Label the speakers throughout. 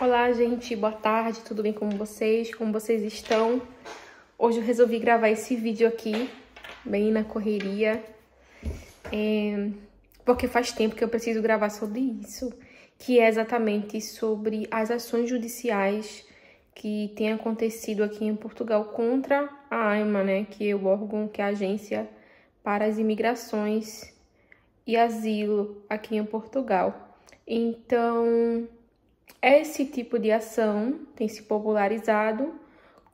Speaker 1: Olá, gente, boa tarde, tudo bem com vocês? Como vocês estão? Hoje eu resolvi gravar esse vídeo aqui, bem na correria, porque faz tempo que eu preciso gravar sobre isso, que é exatamente sobre as ações judiciais que têm acontecido aqui em Portugal contra a AIMA, né, que é o órgão, que é a Agência para as Imigrações e Asilo aqui em Portugal. Então, esse tipo de ação tem se popularizado,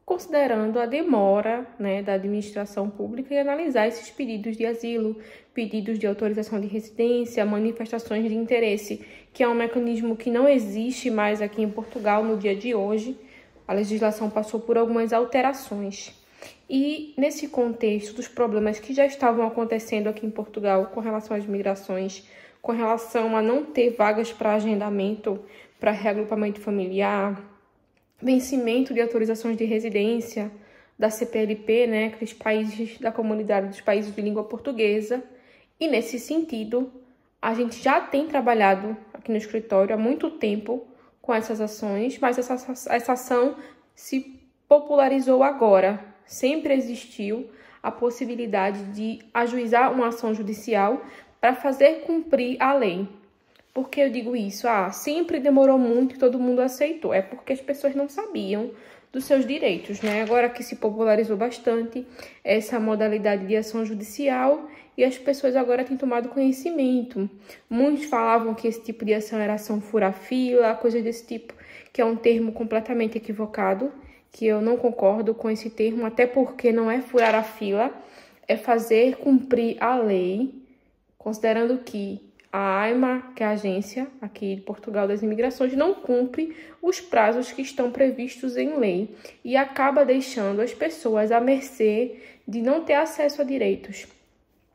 Speaker 1: considerando a demora, né, da administração pública em analisar esses pedidos de asilo, pedidos de autorização de residência, manifestações de interesse, que é um mecanismo que não existe mais aqui em Portugal no dia de hoje. A legislação passou por algumas alterações. E nesse contexto dos problemas que já estavam acontecendo aqui em Portugal com relação às migrações, com relação a não ter vagas para agendamento, para reagrupamento familiar, vencimento de autorizações de residência da CPLP, né, aqueles países da comunidade dos países de língua portuguesa. E nesse sentido, a gente já tem trabalhado aqui no escritório há muito tempo com essas ações, mas essa ação se popularizou agora. Sempre existiu a possibilidade de ajuizar uma ação judicial para fazer cumprir a lei. Por que eu digo isso? Sempre demorou muito e todo mundo aceitou. É porque as pessoas não sabiam dos seus direitos, né? Agora que se popularizou bastante essa modalidade de ação judicial e as pessoas agora têm tomado conhecimento. Muitos falavam que esse tipo de ação era ação fura-fila, coisa desse tipo, que é um termo completamente equivocado, que eu não concordo com esse termo, até porque não é furar a fila, é fazer cumprir a lei, considerando que a AIMA, que é a agência aqui de Portugal das Imigrações, não cumpre os prazos que estão previstos em lei e acaba deixando as pessoas à mercê de não ter acesso a direitos.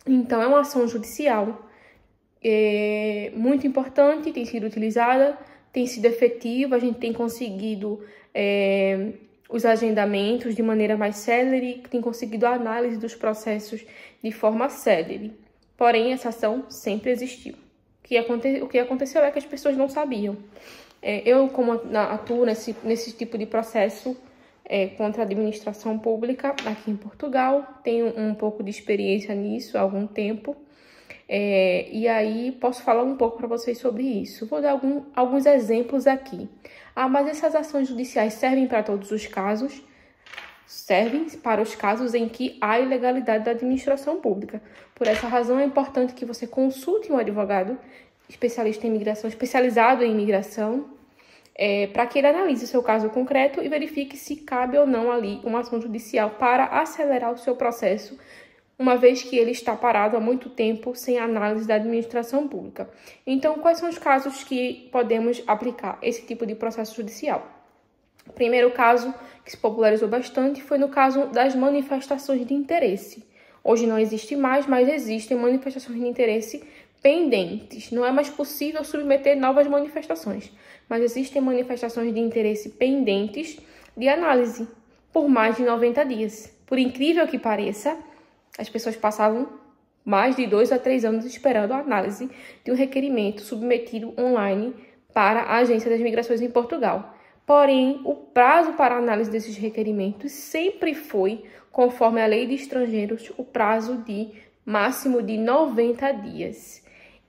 Speaker 1: Então, é uma ação judicial muito importante, tem sido utilizada, tem sido efetiva, a gente tem conseguido os agendamentos de maneira mais célere, tem conseguido a análise dos processos de forma célere. Porém, essa ação sempre existiu. O que aconteceu é que as pessoas não sabiam. Eu, como atuo nesse tipo de processo contra a administração pública aqui em Portugal, tenho um pouco de experiência nisso há algum tempo. E aí posso falar um pouco para vocês sobre isso. Vou dar alguns exemplos aqui. Mas essas ações judiciais servem para todos os casos? Servem para os casos em que há ilegalidade da administração pública. Por essa razão, é importante que você consulte um advogado especialista em imigração, especializado em imigração, para que ele analise o seu caso concreto e verifique se cabe ou não ali uma ação judicial para acelerar o seu processo, uma vez que ele está parado há muito tempo sem análise da administração pública. Então, quais são os casos que podemos aplicar esse tipo de processo judicial? O primeiro caso que se popularizou bastante foi no caso das manifestações de interesse. Hoje não existe mais, mas existem manifestações de interesse pendentes. Não é mais possível submeter novas manifestações, mas existem manifestações de interesse pendentes de análise por mais de 90 dias. Por incrível que pareça, as pessoas passavam mais de 2 a 3 anos esperando a análise de um requerimento submetido online para a Agência das Migrações em Portugal. Porém, o prazo para a análise desses requerimentos sempre foi, conforme a Lei de Estrangeiros, o prazo de máximo de 90 dias.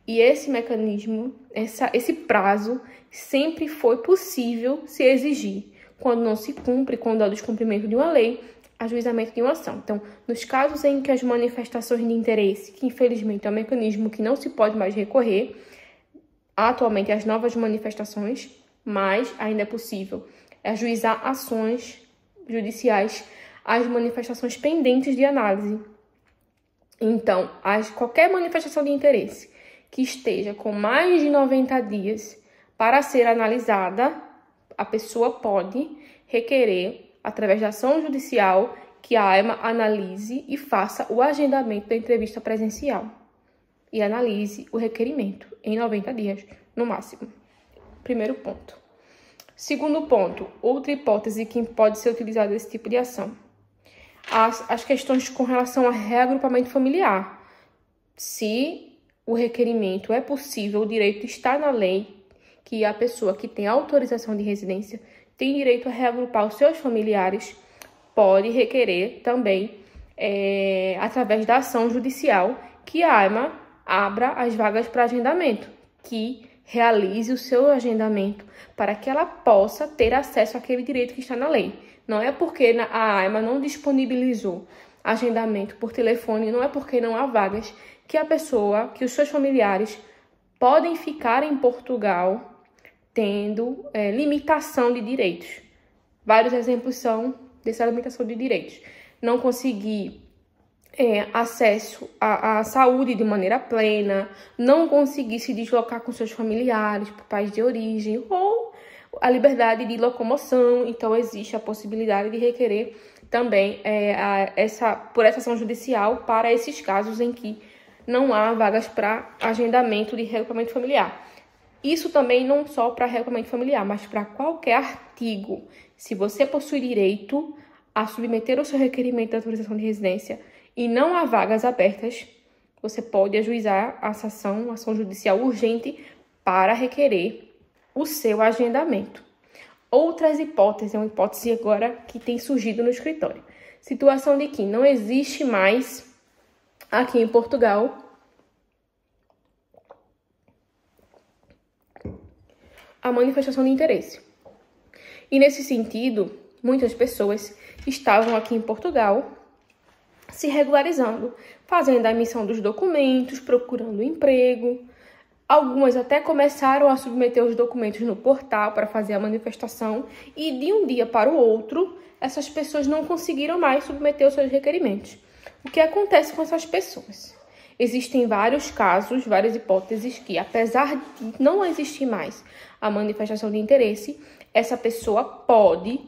Speaker 1: E esse mecanismo, esse prazo, sempre foi possível se exigir. Quando não se cumpre, quando há descumprimento de uma lei, ajuizamento de uma ação. Então, nos casos em que as manifestações de interesse, que infelizmente é um mecanismo que não se pode mais recorrer, atualmente as novas manifestações, mas ainda é possível ajuizar ações judiciais às manifestações pendentes de análise. Então, qualquer manifestação de interesse que esteja com mais de 90 dias para ser analisada, a pessoa pode requerer, através da ação judicial, que a AIMA analise e faça o agendamento da entrevista presencial e analise o requerimento em 90 dias, no máximo. Primeiro ponto. Segundo ponto, outra hipótese que pode ser utilizada nesse tipo de ação. As questões com relação a reagrupamento familiar. Se o requerimento é possível, o direito está na lei, que a pessoa que tem autorização de residência tem direito a reagrupar os seus familiares, pode requerer também, através da ação judicial, que a AIMA abra as vagas para agendamento, que realize o seu agendamento para que ela possa ter acesso àquele direito que está na lei. Não é porque a AIMA não disponibilizou agendamento por telefone, não é porque não há vagas que os seus familiares podem ficar em Portugal tendo limitação de direitos. Vários exemplos são dessa limitação de direitos. Não conseguir acesso à saúde de maneira plena, não conseguir se deslocar com seus familiares para o país de origem, ou a liberdade de locomoção. Então, existe a possibilidade de requerer também por essa ação judicial para esses casos em que não há vagas para agendamento de reagrupamento familiar. Isso também não só para reagrupamento familiar, mas para qualquer artigo. Se você possui direito a submeter o seu requerimento de autorização de residência e não há vagas abertas, você pode ajuizar a ação judicial urgente para requerer o seu agendamento. Outras hipóteses, uma hipótese agora que tem surgido no escritório. Situação de que não existe mais aqui em Portugal a manifestação de interesse. E nesse sentido, muitas pessoas estavam aqui em Portugal se regularizando, fazendo a emissão dos documentos, procurando emprego. Algumas até começaram a submeter os documentos no portal para fazer a manifestação e de um dia para o outro, essas pessoas não conseguiram mais submeter os seus requerimentos. O que acontece com essas pessoas? Existem vários casos, várias hipóteses que, apesar de não existir mais a manifestação de interesse, essa pessoa pode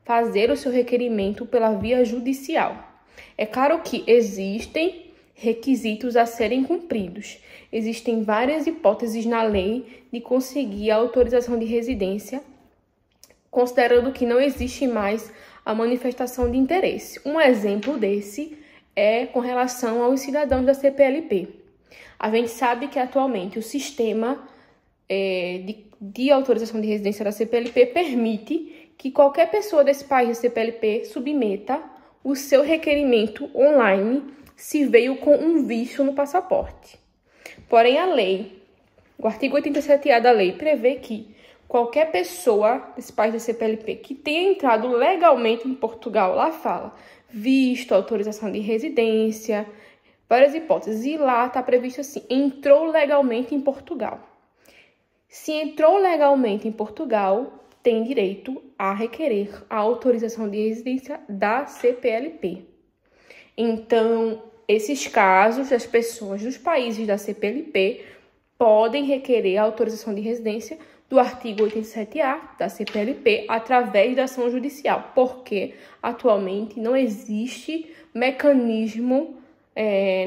Speaker 1: fazer o seu requerimento pela via judicial. É claro que existem requisitos a serem cumpridos. Existem várias hipóteses na lei de conseguir a autorização de residência, considerando que não existe mais a manifestação de interesse. Um exemplo desse é com relação aos cidadãos da CPLP. A gente sabe que atualmente o sistema de autorização de residência da CPLP permite que qualquer pessoa desse país da CPLP submeta o seu requerimento online se veio com um visto no passaporte. Porém, a lei, o artigo 87A da lei, prevê que qualquer pessoa desse país da CPLP que tenha entrado legalmente em Portugal, lá fala visto, autorização de residência, várias hipóteses. E lá está previsto assim, entrou legalmente em Portugal. Se entrou legalmente em Portugal, tem direito a requerer a autorização de residência da CPLP. Então, esses casos, as pessoas dos países da CPLP podem requerer a autorização de residência do artigo 87A da CPLP através da ação judicial, porque atualmente não existe mecanismo,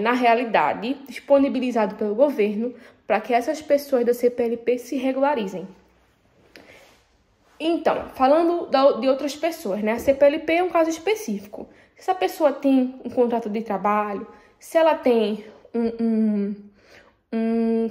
Speaker 1: na realidade, disponibilizado pelo governo para que essas pessoas da CPLP se regularizem. Então, falando de outras pessoas, né? A CPLP é um caso específico. Se essa pessoa tem um contrato de trabalho, se ela tem um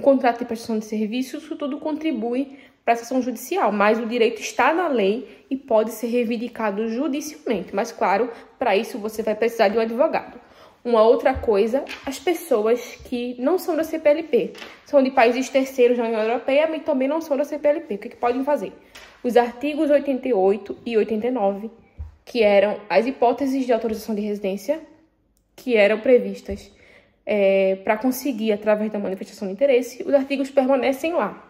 Speaker 1: contrato de prestação de serviços, isso tudo contribui para essa ação judicial, mas o direito está na lei e pode ser reivindicado judicialmente. Mas, claro, para isso você vai precisar de um advogado. Uma outra coisa, as pessoas que não são da CPLP, são de países terceiros da União Europeia, mas também não são da CPLP. O que podem fazer? Os artigos 88 e 89, que eram as hipóteses de autorização de residência, que eram previstas para conseguir através da manifestação de interesse, os artigos permanecem lá.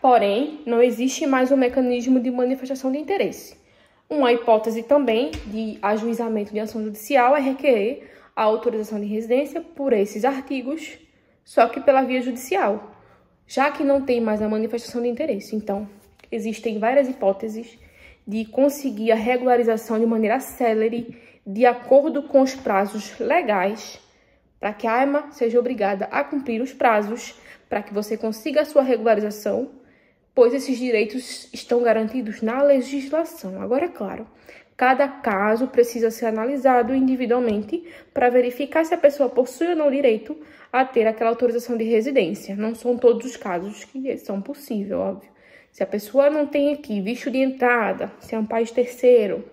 Speaker 1: Porém, não existe mais um mecanismo de manifestação de interesse. Uma hipótese também de ajuizamento de ação judicial é requerer a autorização de residência por esses artigos, só que pela via judicial, já que não tem mais a manifestação de interesse. Então, existem várias hipóteses de conseguir a regularização de maneira célere, de acordo com os prazos legais, para que a AIMA seja obrigada a cumprir os prazos, para que você consiga a sua regularização, pois esses direitos estão garantidos na legislação. Agora, é claro, Cada caso precisa ser analisado individualmente para verificar se a pessoa possui ou não direito a ter aquela autorização de residência. Não são todos os casos que são possíveis, óbvio. Se a pessoa não tem aqui visto de entrada, se é um país terceiro,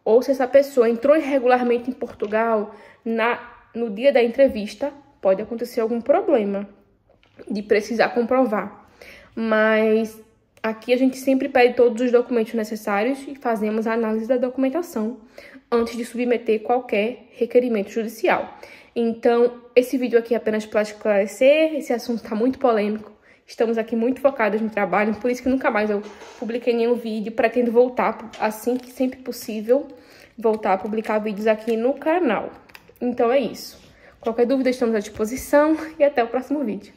Speaker 1: ou se essa pessoa entrou irregularmente em Portugal no dia da entrevista, pode acontecer algum problema de precisar comprovar. Mas aqui a gente sempre pede todos os documentos necessários e fazemos a análise da documentação antes de submeter qualquer requerimento judicial. Então, esse vídeo aqui é apenas para esclarecer, esse assunto está muito polêmico. Estamos aqui muito focadas no trabalho, por isso que nunca mais eu publiquei nenhum vídeo. Pretendo voltar, assim que sempre possível, voltar a publicar vídeos aqui no canal. Então é isso. Qualquer dúvida, estamos à disposição e até o próximo vídeo.